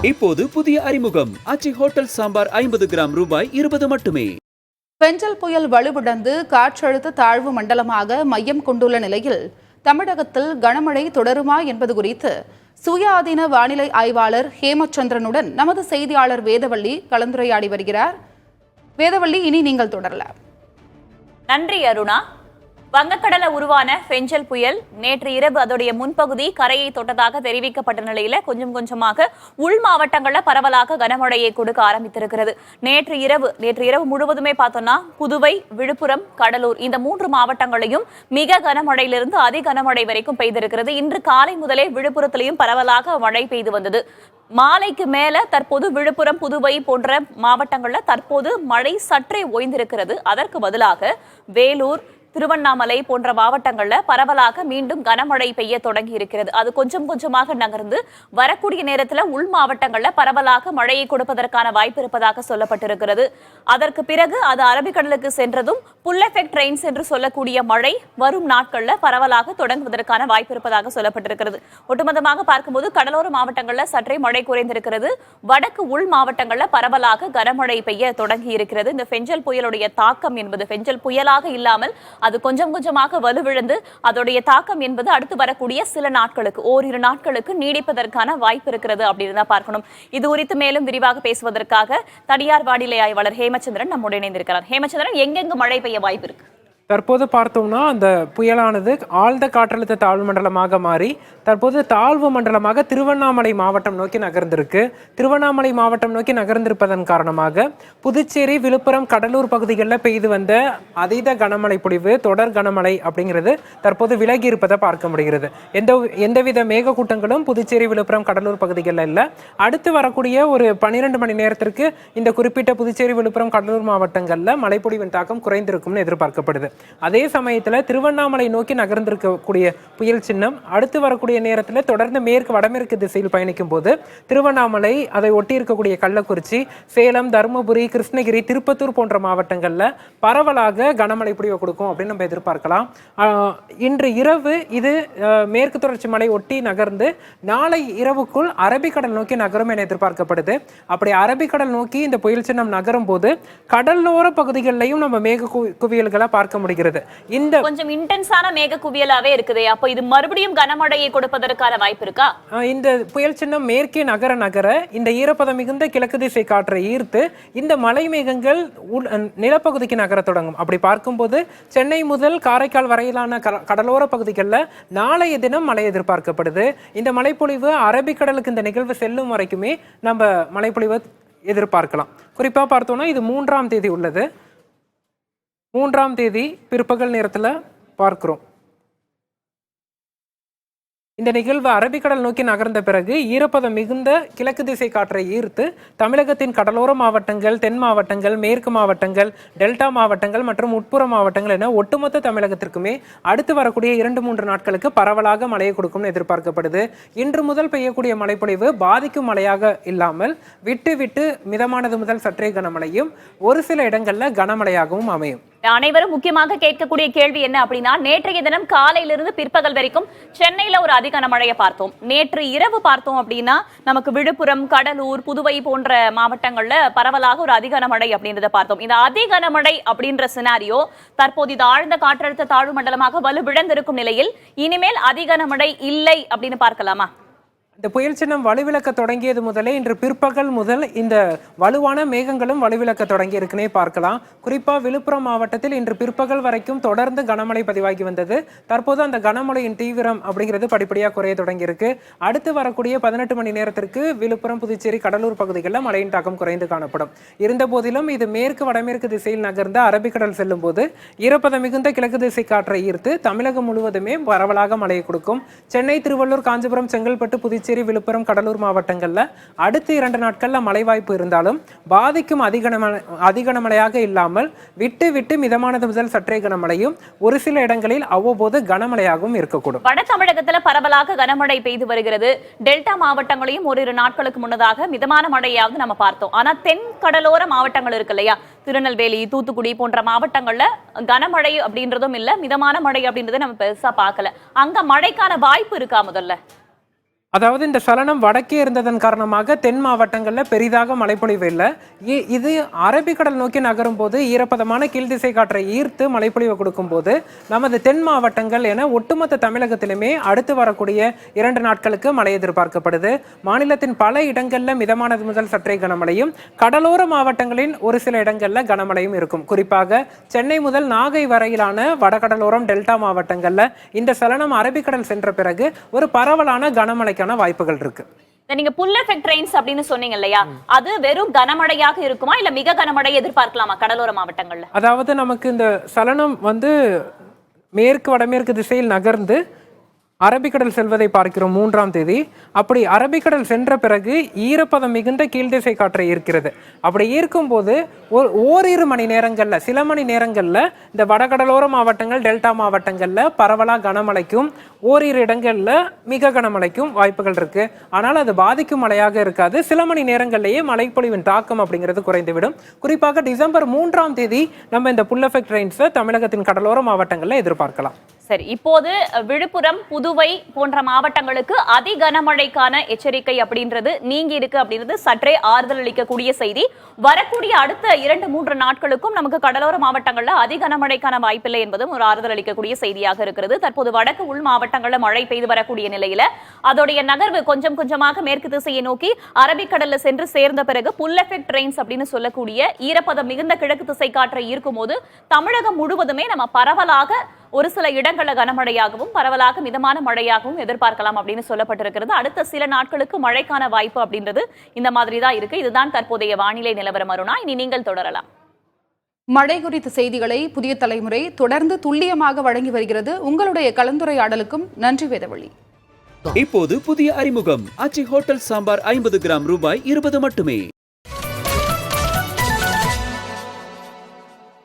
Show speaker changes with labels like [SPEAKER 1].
[SPEAKER 1] இப்போது புதிய அறிமுகம் அச்சி ஹோட்டல் சாம்பார் 50 கிராம் ரூபாய் 20 மட்டுமே.
[SPEAKER 2] பெஞ்சல் புயல் வலுவிழந்து காற்றழுத்த தாழ்வு மண்டலமாக மையம் கொண்டுள்ள நிலையில் தமிழகத்தில் கனமழை தொடருமா என்பது குறித்து சுயாதீன வானிலை ஆய்வாளர் ஹேமச்சந்திரனுடன் நமது செய்தியாளர் வேதவள்ளி கலந்துரையாடி வருகிறார். வேதவள்ளி, இனி நீங்கள் தொடரலாம்.
[SPEAKER 3] நன்றி அருணா. வங்கக்கடல உருவான பெஞ்சல் புயல் நேற்று இரவு அதோடைய முன்பகுதி கரையை தொட்டதாக தெரிவிக்கப்பட்ட நிலையில கொஞ்சம் கொஞ்சமாக உள் மாவட்டங்கள்ல பரவலாக கனமழையை கொடுக்க ஆரம்பித்திருக்கிறது. நேற்று இரவு முழுவதுமே பார்த்தோம்னா புதுவை, விழுப்புரம், கடலூர் இந்த 3 மாவட்டங்களையும் மிக கனமழையிலிருந்து அதி கனமழை வரைக்கும் பெய்திருக்கிறது. இன்று காலை முதலே விழுப்புரத்திலையும் பரவலாக மழை பெய்து வந்தது. மாலைக்கு மேல தற்போது விழுப்புரம், புதுவை போன்ற மாவட்டங்கள்ல தற்போது மழை சற்றே ஓய்ந்திருக்கிறது. அதற்கு பதிலாக வேலூர், திருவண்ணாமலை போன்ற மாவட்டங்கள்ல பரவலாக மீண்டும் கனமழை பெய்ய தொடங்கி இருக்கிறது. அது கொஞ்சம் கொஞ்சமாக நகர்ந்து வரக்கூடிய நேரத்தில் உள் மாவட்டங்கள்ல பரவலாக மழையை கொடுப்பதற்கான வாய்ப்பு இருப்பதாக சொல்லப்பட்டிருக்கிறது. அதற்கு பிறகு அது அரபிக்கடலுக்கு சென்றதும் புல் எஃபெக்ட் ரெயின்ஸ் என்று சொல்லக்கூடிய மழை வரும் நாட்கள்ல பரவலாக தொடங்குவதற்கான வாய்ப்பு இருப்பதாக சொல்லப்பட்டிருக்கிறது. ஒட்டுமொத்தமாக பார்க்கும்போது கடலோர மாவட்டங்கள்ல சற்றே மழை குறைந்திருக்கிறது. வடக்கு உள் மாவட்டங்கள்ல பரவலாக கனமழை பெய்ய தொடங்கி இருக்கிறது. இந்த பெஞ்சல் புயலுடைய தாக்கம் என்பது பெஞ்சல் புயலாக இல்லாமல் அது கொஞ்சம் கொஞ்சமாக வலுவிழந்து அதோடைய தாக்கம் என்பது அடுத்து வரக்கூடிய சில நாட்களுக்கு, ஓரிரு நாட்களுக்கு நீடிப்பதற்கான வாய்ப்பு இருக்கிறது அப்படின்னு தான் பார்க்கணும். இது குறித்து மேலும் விரிவாக பேசுவதற்காக தனியார் வானிலை ஆய்வாளர் ஹேமச்சந்திரன் நம்முடைய இணைந்திருக்கிறார். ஹேமச்சந்திரன், எங்கெங்கு மழை பெய்ய வாய்ப்பு இருக்கு?
[SPEAKER 4] தற்போது பார்த்தோம்னா அந்த புயலானது ஆழ்ந்த காற்றழுத்த தாழ்வு மண்டலமாக மாறி தற்போது தாழ்வு மண்டலமாக திருவண்ணாமலை மாவட்டம் நோக்கி நகர்ந்திருக்கு. திருவண்ணாமலை மாவட்டம் நோக்கி நகர்ந்திருப்பதன் காரணமாக புதுச்சேரி, விழுப்புரம், கடலூர் பகுதிகளில் பெய்து வந்த அதீத கனமழை பொழிவு, தொடர் கனமழை அப்படிங்கிறது தற்போது விலகி இருப்பதை பார்க்க முடிகிறது. எந்தவித மேகக்கூட்டங்களும் புதுச்சேரி, விழுப்புரம், கடலூர் பகுதிகளில் இல்லை. அடுத்து வரக்கூடிய ஒரு 12 மணி நேரத்திற்கு இந்த குறிப்பிட்ட புதுச்சேரி, விழுப்புரம், கடலூர் மாவட்டங்களில் மழைப்பொழிவின் தாக்கம் குறைந்திருக்கும்னு எதிர்பார்க்கப்படுது. அதே சமயத்துல திருவண்ணாமலை நோக்கி நகர்ந்திருக்கக்கூடிய புயல் சின்னம் அடுத்து வரக்கூடிய நேரத்தில் தொடர்ந்து வடமேற்கு திசையில் பயணிக்கும் போது திருவண்ணாமலை, அதை ஒட்டி இருக்கக்கூடிய கள்ளக்குறிச்சி, சேலம், தருமபுரி, கிருஷ்ணகிரி, திருப்பத்தூர் போன்ற மாவட்டங்கள்ல பரவலாக கனமழை பொழிவை கொடுக்கும் அப்படின்னு நம்ம எதிர்பார்க்கலாம். இன்று இரவு இது மேற்கு தொடர்ச்சி மலை ஒட்டி நகர்ந்து நாளை இரவுக்குள் அரபிக்கடல் நோக்கி நகரும் என எதிர்பார்க்கப்படுது. அப்படி அரபிக்கடல் நோக்கி இந்த புயல் சின்னம் நகரும் போது கடலோர பகுதிகளிலையும் நம்ம மேக குவியல்களை பார்க்க முடிகிறது. இந்த
[SPEAKER 3] கொஞ்சம் இன்டென்ஸான மேக குவியலாவே இருக்குது. அப்ப இது மறுபடியும் கனமழையை கொடுப்பதற்கான வாய்ப்பு இருக்கா?
[SPEAKER 4] இந்த புயல் சின்னம் மேற்கே நகர இந்த ஈரப்பதம் மிகுந்த கிழக்கு திசை காற்றை ஈர்த்து இந்த மலை மேகங்கள் நிலப்பகுதிக்கு நகர தொடங்கும். அப்படி பார்க்கும்போது சென்னை முதல் காரைக்கால் வரையிலான கடலோர பகுதிகளில் நாளைய தினம் மழை எதிர்பார்க்கப்படுது. இந்த மழைப்பொழிவு அரபிக்கடலுக்கு இந்த நிகழ்வு செல்லும் வரைக்குமே நம்ம மழைப்பொழிவை எதிர்பார்க்கலாம். குறிப்பா பார்த்தோம்னா இது 3ஆம் தேதி உள்ளது. 3ஆம் தேதி பிற்பகல் நேரத்தில் பார்க்கிறோம். இந்த நிகழ்வு அரபிக்கடல் நோக்கி நகர்ந்த பிறகு ஈரப்பதம் மிகுந்த கிழக்கு திசை காற்றை ஈர்த்து தமிழகத்தின் கடலோர மாவட்டங்கள், தென் மாவட்டங்கள், மேற்கு மாவட்டங்கள், டெல்டா மாவட்டங்கள் மற்றும் உட்புற மாவட்டங்கள் என ஒட்டுமொத்த தமிழகத்திற்குமே அடுத்து வரக்கூடிய 2-3 நாட்களுக்கு பரவலாக மழையை கொடுக்கும்னு எதிர்பார்க்கப்படுது. இன்று முதல் பெய்யக்கூடிய மழைப்பொழிவு பாதிக்கும் மழையாக இல்லாமல் விட்டு விட்டு மிதமானது முதல் சற்றே கனமழையும் ஒரு சில இடங்கள்ல கனமழையாகவும் அமையும்.
[SPEAKER 3] அனைவரும் முக்கியமாக கேட்கக்கூடிய கேள்வி என்ன அப்படின்னா, நேற்றைய தினம் காலையிலிருந்து பிற்பகல் வரைக்கும் சென்னையில ஒரு அதிக கனமழையை பார்த்தோம். நேற்று இரவு பார்த்தோம் அப்படின்னா நமக்கு விழுப்புரம், கடலூர், புதுவை போன்ற மாவட்டங்கள்ல பரவலாக ஒரு அதிக கனமழை அப்படின்றத பார்த்தோம். இந்த அதிக கனமழை அப்படின்ற சினாரியோ தற்போது இது ஆழ்ந்த காற்றழுத்த தாழ்வு மண்டலமாக வலுவிழந்திருக்கும் நிலையில் இனிமேல் அதிக கனமழை இல்லை அப்படின்னு பார்க்கலாமா?
[SPEAKER 4] இந்த புயல் சின்னம் வலுவிழக்க தொடங்கியது முதலே இன்று பிற்பகல் முதல் இந்த வலுவான மேகங்களும் வலுவிழக்க தொடங்கி இருக்குன்னே பார்க்கலாம். குறிப்பா விழுப்புரம் மாவட்டத்தில் இன்று பிற்பகல் வரைக்கும் தொடர்ந்து கனமழை பதிவாகி வந்தது. தற்போது அந்த கனமழையின் தீவிரம் அப்படிங்கிறது படிப்படியாக குறைய தொடங்கி இருக்கு. அடுத்து வரக்கூடிய 18 மணி நேரத்திற்கு விழுப்புரம், புதுச்சேரி, கடலூர் பகுதிகளில் மழையின் தாக்கம் குறைந்து காணப்படும். இருந்த போதிலும் இது மேற்கு வடமேற்கு திசையில் நகர்ந்து அரபிக்கடல் செல்லும் போது ஈரப்பதம் மிகுந்த கிழக்கு திசை காற்றை ஈர்த்து தமிழகம் முழுவதுமே பரவலாக மழையை கொடுக்கும். சென்னை, திருவள்ளூர், காஞ்சிபுரம், செங்கல்பட்டு, புதுச்சேரி, விழுப்புரம், கடலூர் மாவட்டங்கள்ல அடுத்த 2 நாட்கள்ல மழை வாய்ப்பு இருந்தாலும் பாதிக்கும் அதிகனமழையாக இல்லாமல் விட்டு விட்டு மிதமானது முதல் சற்றே கனமழையும் ஒரு சில இடங்களில் அவ்வப்போது கனமழையாகவும் இருக்கக்கூடும்.
[SPEAKER 3] வட தமிழகத்துல பரவலாக கனமழை பெய்து வருகிறது. டெல்டா மாவட்டங்களையும் ஓரிரு நாட்களுக்கு முன்னதாக மிதமான மழையாவது நம்ம பார்த்தோம். ஆனா தென் கடலோர மாவட்டங்கள் இருக்கு இல்லையா, திருநெல்வேலி, தூத்துக்குடி போன்ற மாவட்டங்கள்ல கனமழை அப்படின்றதும் இல்ல, மிதமான மழை அப்படின்றத நம்ம பெருசா பார்க்கல. அங்க மழைக்கான வாய்ப்பு இருக்கா? முதல்ல
[SPEAKER 4] அதாவது இந்த சலனம் வடக்கே இருந்ததன் காரணமாக தென் மாவட்டங்களில் பெரிதாக மழைப்பொழிவு இல்லை. இது அரபிக்கடல் நோக்கி நகரும் போது ஈரப்பதமான கீழ்திசை காற்றை ஈர்த்து மழைப்பொழிவு கொடுக்கும் போது நமது தென் மாவட்டங்கள் என ஒட்டுமொத்த தமிழகத்திலுமே அடுத்து வரக்கூடிய 2 நாட்களுக்கு மழை எதிர்பார்க்கப்படுது. மாநிலத்தின் பல இடங்களில் மிதமானது முதல் சற்றே கனமழையும், கடலோர மாவட்டங்களின் ஒரு சில இடங்களில் கனமழையும் இருக்கும். குறிப்பாக சென்னை முதல் நாகை வரையிலான வடகடலோரம் டெல்டா மாவட்டங்களில் இந்த சலனம் அரபிக்கடல் சென்ற பிறகு ஒரு பரவலான கனமழைக்கான வாய்ப்புகள் இருக்கு.
[SPEAKER 3] நீங்க புல் எஃபெக்ட் ரெயின்ஸ் அப்படின்னு சொன்னீங்க இல்லையா, அது வெறும் கனமழையாக இருக்குமா இல்ல மிக கனமழை எதிர்பார்க்கலாமா கடலோர மாவட்டங்கள்ல?
[SPEAKER 4] அதாவது நமக்கு இந்த சலனம் மேற்கு வடமேற்கு திசையில் நகர்ந்து அரபிக்கடல் செல்வதை பார்க்கிறோம் 3ஆம் தேதி. அப்படி அரபிக்கடல் சென்ற பிறகு ஈரப்பதம் மிகுந்த கீழ்திசை காற்றை ஈர்க்கிறது. அப்படி ஈர்க்கும் போது ஓரிரு மணி நேரங்கள்ல, சில மணி நேரங்கள்ல இந்த வடகடலோர மாவட்டங்கள் டெல்டா மாவட்டங்கள்ல பரவலா கனமழைக்கும், ஓரிரு இடங்கள்ல மிக கனமழைக்கும் வாய்ப்புகள் இருக்கு. ஆனால் அது பாதிக்கும் மழையாக இருக்காது. சில மணி நேரங்களிலேயே மழைப்பொழிவின் தாக்கம் அப்படிங்கிறது குறைந்துவிடும். குறிப்பாக டிசம்பர் 3ஆம் தேதி நம்ம இந்த புல் எஃபெக்ட் ரெயின்ஸை தமிழகத்தின் கடலோர மாவட்டங்களில் எதிர்பார்க்கலாம்.
[SPEAKER 3] சரி, இப்போது விழுப்புரம், புதுவை போன்ற மாவட்டங்களுக்கு அதி கனமழைக்கான எச்சரிக்கை அப்படின்றது நீங்கி இருக்கு அப்படின்றது சற்றே ஆறுதல் அளிக்கக்கூடிய செய்தி. வரக்கூடிய அடுத்த 2-3 நாட்களுக்கும் நமக்கு கடலோர மாவட்டங்கள்ல அதி கனமழைக்கான வாய்ப்பில்லை என்பதும் ஒரு ஆறுதல் அளிக்கக்கூடிய செய்தியாக இருக்கிறது. தற்போது வடக்கு உள் மாவட்டங்கள்ல மழை பெய்து வரக்கூடிய நிலையில அதோடைய நகர்வு கொஞ்சம் கொஞ்சமாக மேற்கு திசையை நோக்கி அரபிக்கடல்ல சென்று சேர்ந்த பிறகு புல் எஃபெக்ட் ரெயின்ஸ் அப்படின்னு சொல்லக்கூடிய ஈரப்பதம் மிகுந்த கிழக்கு திசை காற்றை ஈர்க்கும் போது தமிழகம் முழுவதுமே நம்ம பரவலாக ஒரு சில இடங்கள்ல கனமழையாகவும் பரவலாக மிதமான மழையாகவும் எதிர்பார்க்கலாம் அப்படின்னு சொல்லப்பட்டிருக்கிறது. அடுத்த சில நாட்களுக்கு மழைக்கான வாய்ப்பு அப்படின்றது இந்த மாதிரி தான் இருக்கு. இதுதான் தற்போதைய வானிலை நிலவரம். அருணா, இனி நீங்கள் தொடரலாம்.
[SPEAKER 2] மழை குறித்த செய்திகளை புதிய தலைமுறை தொடர்ந்து துல்லியமாக வழங்கி வருகிறது. உங்களுடைய கலந்துரையாடலுக்கும் நன்றி வேதவழி.
[SPEAKER 1] இப்போது புதிய அறிமுகம் ஆச்சி ஹோட்டல் சாம்பார் 50 கிராம் ரூபாய் 20 மட்டுமே.